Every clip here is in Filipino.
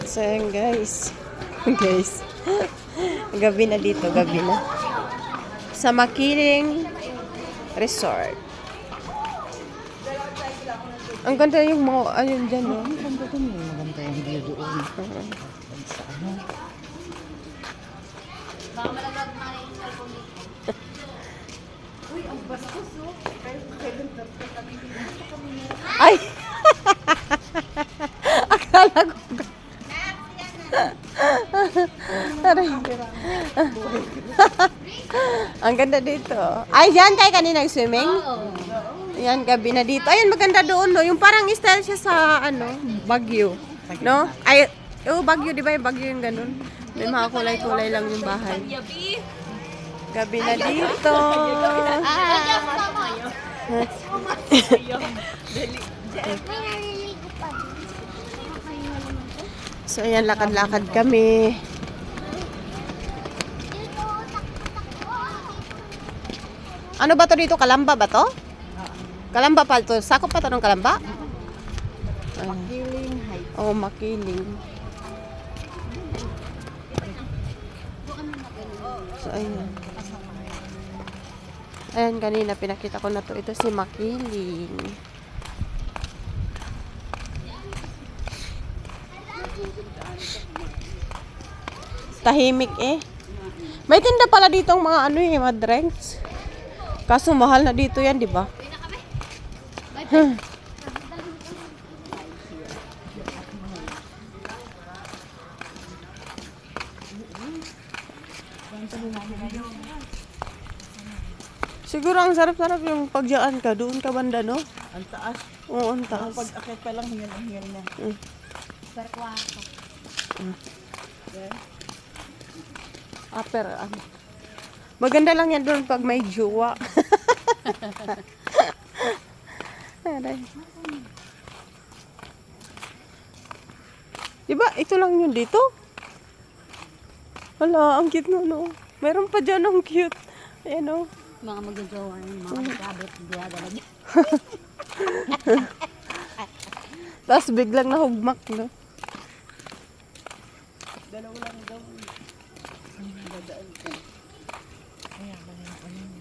So yan guys. Guys. Gabi na dito, gabi na. Sa Makiling Resort. Ang ganda yung mga, ayun dyan, no? Ang ganda doon eh. Maganda yung view doon. Sa ano? Uy, ang bastos, no? Ay! Akala ko. Aray. Ang ganda dito. Ay, yan kayo kanina swimming? Yan, gabi na dito. Ayun, maganda doon, no? Yung parang style siya sa, ano, Baguio. No? Ay, Baguio, di ba? Yung Baguio yung ganun. May mga kulay-kulay lang yung bahay. Gabi na dito. So, ayan, lakad-lakad kami. Ano ba to dito? Kalamba ba to? Kalamba pa to. Sakop pa to ng Kalamba? Makiling Heights. Oh, Makiling. So, ayan. Ayan, kanina pinakita ko na to. Ito si Makiling. Tahimik eh. May tinda pala dito ang mga ano eh, mga drinks. Kaso mahal na dito yan, di ba? Siguro ang sarap-sarap yung pagyaan ka. Doon ka banda, no? Ang taas. Oo, ang taas. Pag-akit pa lang, hingal na. Pero ano. Maganda lang yan doon pag may jowa. Aray. Diba, ito lang yun dito? Wala, ang cute no, no. Meron pa dyan ang cute. Ayan o. Mga mag-jowa ng mga kabit, diya-dalag. Tapos biglang nahugmak, no? Dalawa lang daw. Dadaan ko. Kaya ba na yung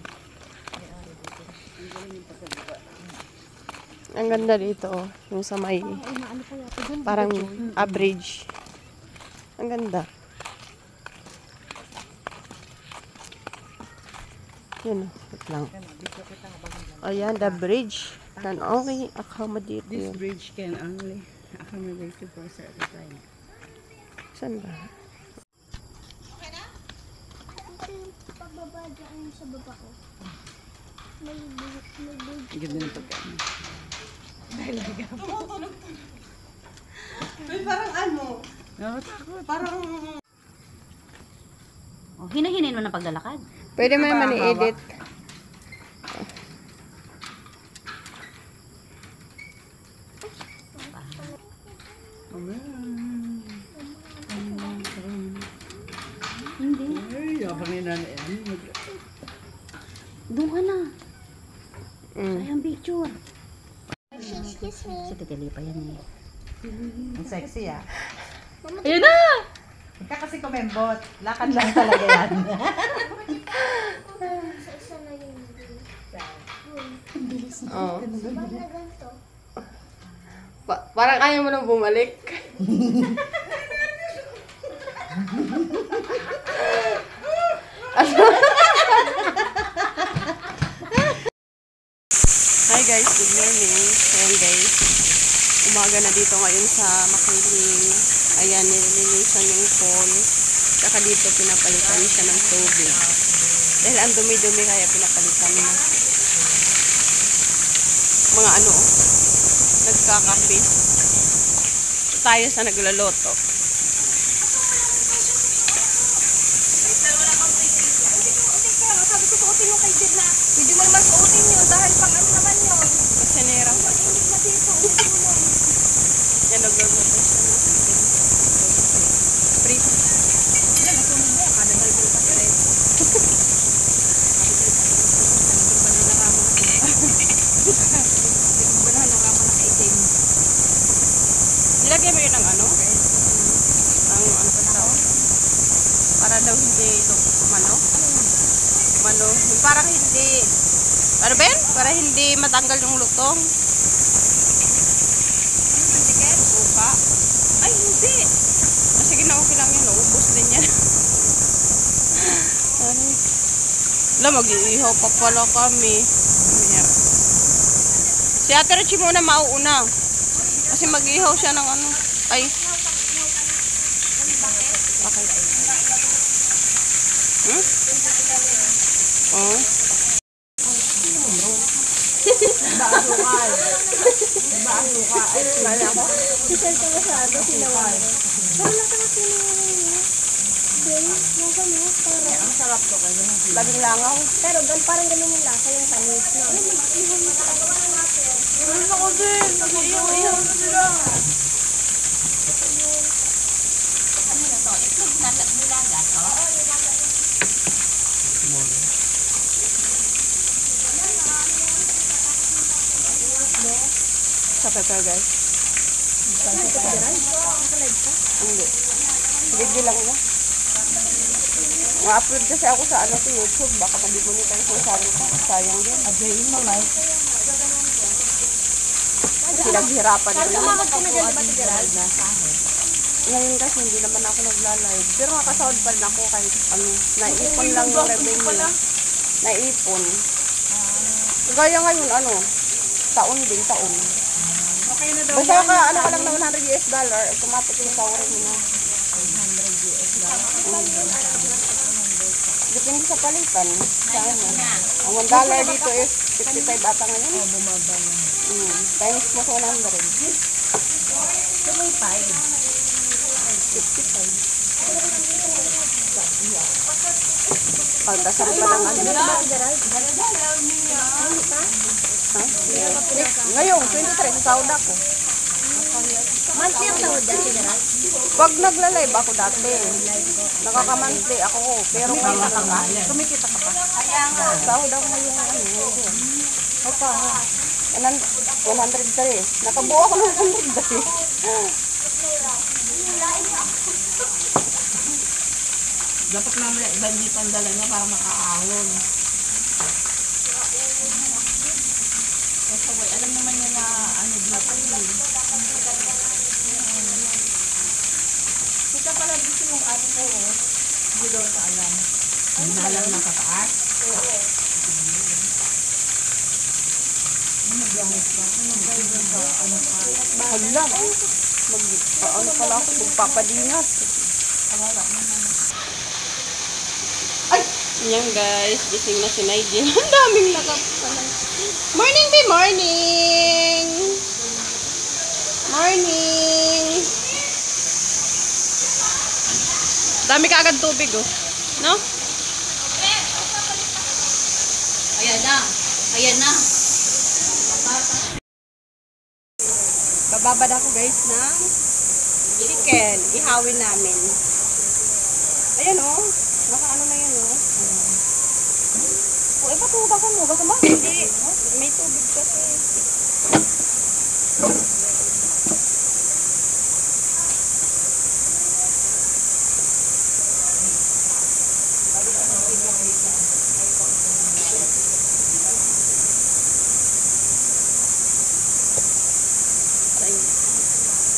may-ari dito. Ang galing yung pagkagawa. Ang ganda dito, oh. Yung sa may, parang average. Ang ganda. Yan, wait lang. Ayan, the bridge can only accommodate This yun. bridge can only accommodate you for a certain time. Saan ba? Pababa dyan sa baba ko. May Ganda ng pagkain. Parang ano? Nakatakot. Parang... Oh, hinahinin mo na paglalakad. Pwede mo naman i-edit. Hindi. Ay, abangin na yan. Doon ka na. Mm. Sayang picture. Excuse me. Si Titili pa yan eh. Ang sexy ah. Ayun na! Ika kasi kumembot. Lakad lang talaga yan. Sa isa na yun. Oh. Bang na ganito. Parang ayaw mo nang bumalik. Hi guys, good morning. Ayan guys, umaga na dito ngayon sa Makiling. Ayan, nililinisan yung pool. Saka dito pinapalitan siya ng tubig. Dahil ang dumi-dumi kaya pinapalitan na. Mga ano, nagkakape. Tayo sa naglaloto. Sabi ko suotin mo kay Jed na. Hindi mo naman suotin yun dahil pang ano naman yun. Kasinera. Hindi na dito. Yan, naglaloto siya. Free. Nilagay mo yun ng ano? parang hindi, ano ba yun? Para hindi matanggal yung lutong. Suka. Ay, hindi. Ah, sige na, okay lang yun. Naubos din yan. Wala, mag-iihaw pa pala kami. Mamaya. Si Ate Richie muna mauuna. Kasi mag-ihaw siya ng ano. Ay. Okay. Hmm? Oh. Laging langaw. Pero doon parang ganun yung lasa yung tamis na. Ako din. Nag-ihaw na sila. Sa pepper guys. Hindi. Video lang na. Ma-upload kasi ako sa ano to YouTube. Baka mag-monetize yung channel ko. Sayang din. Ajayin mo like. Pinaghirapan ko lang. Ngayon kasi hindi naman ako nagla-live. Pero makasahod pa rin ako kahit ano. Naipon lang yung revenue. Naipon. Kagaya ngayon ano. Taon din, taon. Okay na daw. Basta ka, ano ka lang na $100, automatic yung saurin mo na. Depende sa palitan. Sa ano. Ang $1 dito is 55 ata ngayon. Oh, bumaba na. Times mo sa 100. So, may 5. 55. Pagdasal pa lang ano. Ha? Ngayon, 23, sa sahod ako. Monthly ang sahod dyan, General? Pag nagla-live ako dati, nakaka-monthly ako. Pero kumikita ka pa. Sahod ako ngayon. Opa. 103. Nakabuo ako ng 103. Dapat naman iba hindi pandala niya para makaahon. Kasi alam naman niya na ano dito yun. Kita pala dito yung ato ko. Hindi daw sa alam. Hindi na alam na kataas. Oo. Hala. Ano pala ako, magpapadingas. Ay! Yan guys, gising na si Nigel. Ang daming nakapalan. Morning, be morning! Morning! Dami ka agad tubig oh. No? Ayan na. Ayan na. Bababad ako guys ng chicken. Ihawin namin. Ayan oh. Naka-ano na yan oh. Oh, patubakan mo. Baka ba? Hindi. May tubig kasi.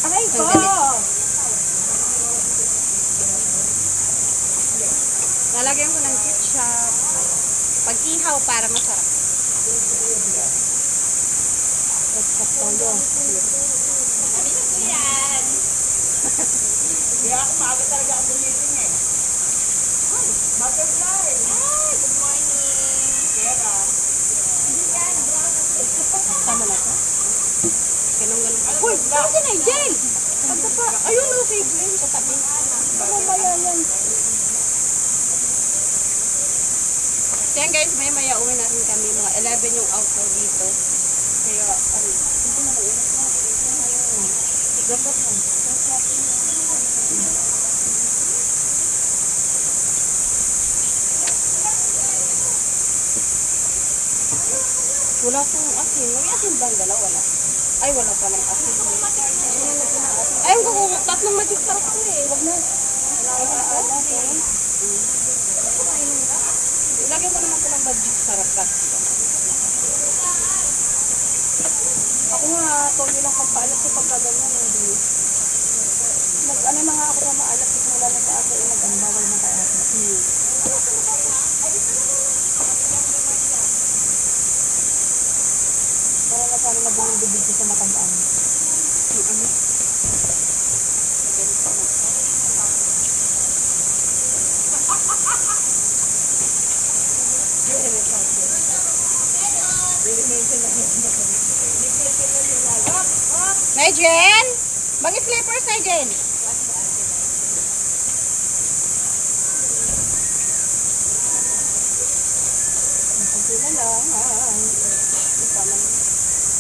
Aray ko! Lalagyan ko ng ketchup. Pag-ihaw para masarap. Ketchup tayo. Ano po yan? Kaya ako maaga talaga ang bulitin eh. Butterfly! Ay, good morning. Kera. Tama na to? Ganun-ganun. Uy! Si Nigel! Pagka pa, ayun o, kay Glenn, katabi. Ano ba yan? So yan guys, maya uwi natin kami. Mga 11 yung outro dito. Kaya, ano, hindi na lang ulit na. Dapat mo. Wala pong asin. May asin bang dala? Wala. Ay, wala pa lang asin. Ay, kung tatlong magic sarap ko eh. Wag na. Wala ka na. Ilagay mo naman ko ng magic. Ako nga, toyo lang pampaalat ko pagka ganyan. Ano na nga ako na maalat kasi wala na sa akin. Bawal na kaya. Para na sana nabunong bibig ko sa matandaan. Nigel! Bagi slippers, Nigel!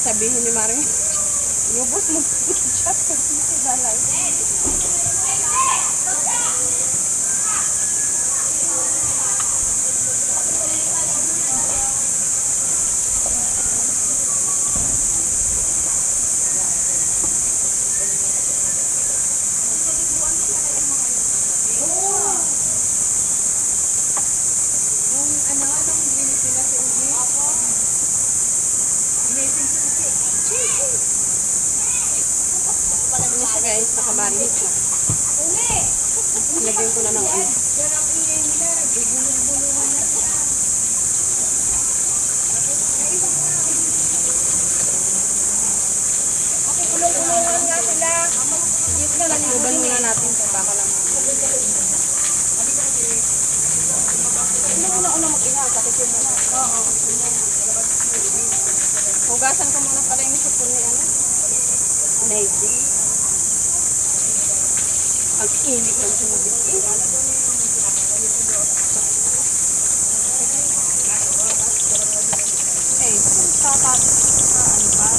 Sabihin ni Maring, yubos mo chat sa balay. Guys, nakamarinate na. Lagyan ko na ng ano. Kulong-kulungan nga sila. Tuban muna natin ito. Baka lang. Hindi ko na una mag-ingat. Kapit yun muna. Oo. Hugasan ko muna pala yung sipon ni ano. Nigel. Ang init ng sumubit. Ano ba?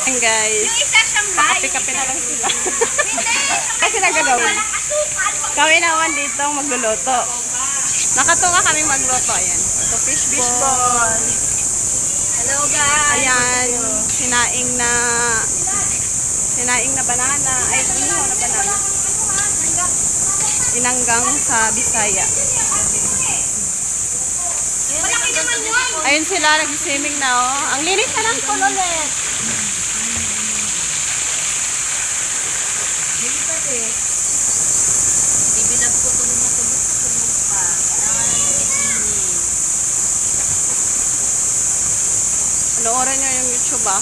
Ayan guys. Kape-kape na lang sila. Kasi nagagawin. Kami naman dito magluluto. Nakatuwa kami magluto. Ayan. Ito fish ball. Hello guys. Ayan. Sinaing na banana. Ay, inihaw na banana. Inanggang sa Bisaya. Malaki naman yun. Ayun sila, nag-swimming na oh. Ang linis na ng pool ulit. Bibilab ko ito nung matulog pa. Kailangan na yung bikini. Panoorin nyo yung YouTube ah.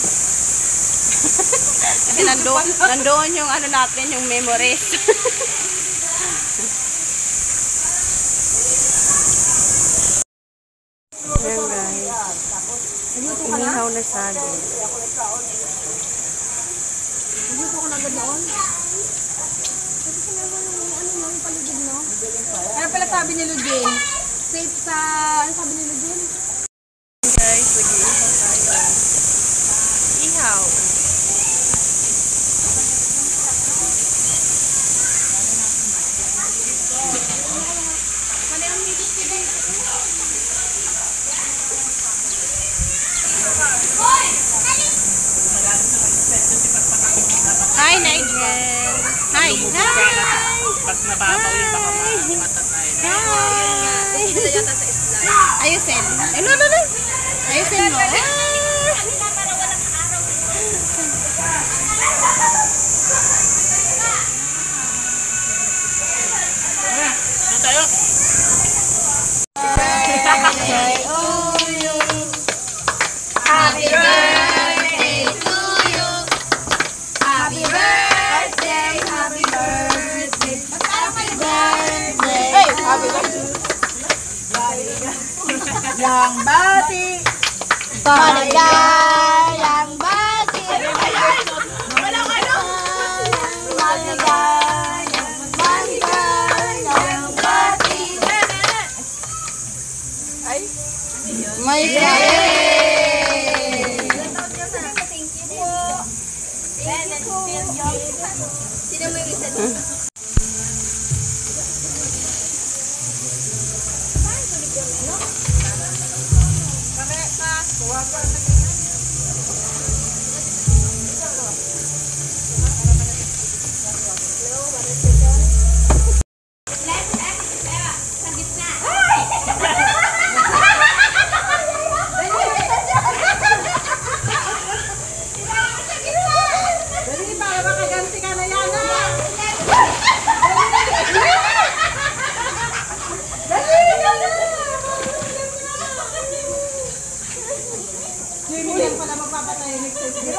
Kasi nandoon yung ano natin, yung memories. Ayan guys. Inihaw na saging. Nagluto ko na agad noon. Kaya pala sabi ni Lujin, safe sa, ano sabi ni Lujin? Guys, mag-iihaw tayo. Ihaw. Hi, Nigel. Hi. Hi. Pag nababawin baka matatay. Hi. Sila yata sa slide. Ayusin. Ay, no. Ayusin mo. Ano tayo? Happy birthday to you. Happy birthday, happy birthday. Happy birthday. Hey, happy birthday. Yang bati. Maligayang bati. Walang ano. Maligayang bati. May birthday. Sino mo yung isa dito?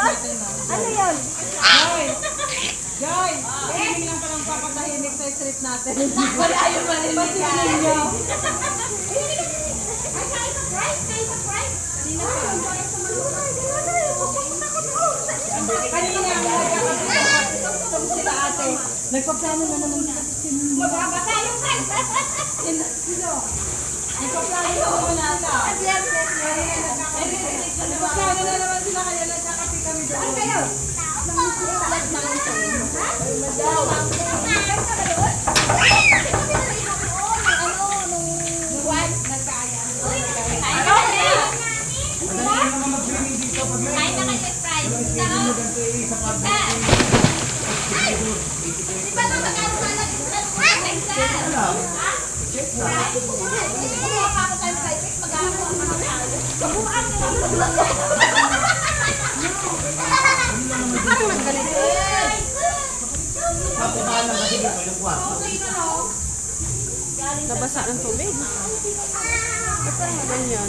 Ano yun? Joy! Hindi lang palang papatahimik sa street natin. Wala yung maliligaw. Ninyo. Kanina ang nagkakasama sila ate. Nagpaplano na naman sila sa sinunod. Magbabasa yung Sino? Nagpaplano na naman sila. Nagpaplano na naman sila kaya nagkakapi kami doon. Ano kayo? Nabasa ng tubig. Ba't parang ganyan?